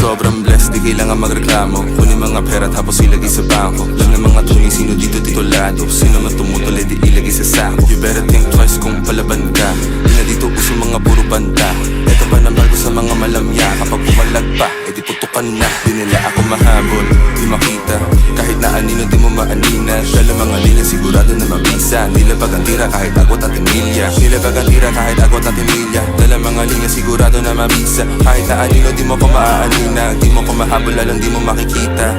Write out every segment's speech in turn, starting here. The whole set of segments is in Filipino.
sobrang blessed, di kailangan magreklamo. Kunin mga pera tapos ilagay sa bangko. Alam ng mga tuning sino dito titulado. Sino man tumutol, edi ilagay sa sako. You better think twice kung palaban ka. Di na dito uso mga puro banta. Eto pa ng bago sa mga malamya. Kapag pumalag pa, edi tutukan na. Di nila ako mahabol, di makita. Kahit na anino di mo maanina. Dala mga linya sigurado na mabisa. Nilabag ang tira kahit agwat at timilya. Nilabag ang tira kahit agwat at timilya. Dala mga linya sigurado na mabisa. Kahit na anino di mo ko maaanina. Di mo ko mahabol, lalang di mo makikita.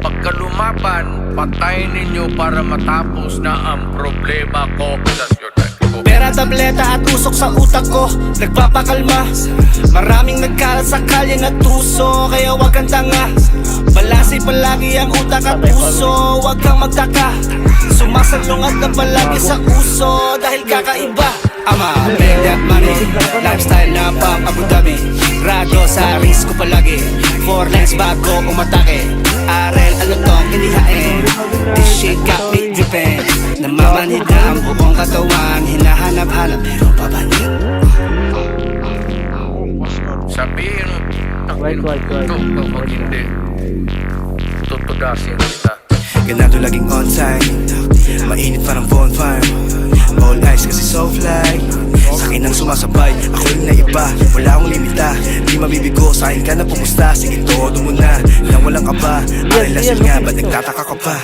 Pagka lumaban, patayin ninyo para matapos na ang problema ko. That's your time to go. Pera, tableta at usok sa utak ko nagpapakalma. Maraming nagkalat sa kalye at tuso, kaya wag kang tanga. Balasay palagi ang utak at puso, wag kang magtaka. Sumasalungat na palagi sa uso dahil kakaiba. Ama, make that money, lifestyle na pang Abu Dhabi. Radyo sa wrist ko palagi, 4 lines bago umatake. Arel, ano tong inihain? This shit got me drippin'. Namamanid na ang buong katawan, hinahanap-hanap pero pabanin. Sabihin mo, pag hindi, tutudasin kita. Ganado laging on time, mainit parang bonfire. All eyes kasi so fly, sa'kin ang sumasabay, ako yung naiba. Wala akong limita, di mabibigo. Sa'kin ka na pumusta, sige todo mo na. Nang walang kaba, relasyon nga ba nagtataka ka pa?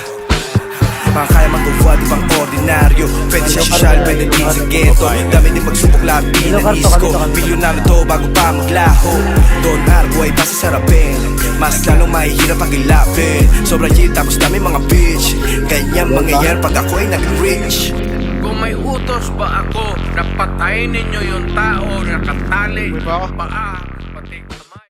Mga kaya mag-uwa, di bang ordinaryo. Pwede sa sosyal, pwede din sa ghetto. Dami din magsubok lahat, pinanis ko. Milyonaryo to bago pa maglaho. Don Arboy, basta sarapin. Mas lalong mahihirap ang hilapin. Sobrang chill, tapos dami mga bitch. Ganyan mangyayari pag ako ay naging rich. Kung may utos ba ako na patayin ninyo yung tao na katali paa, pati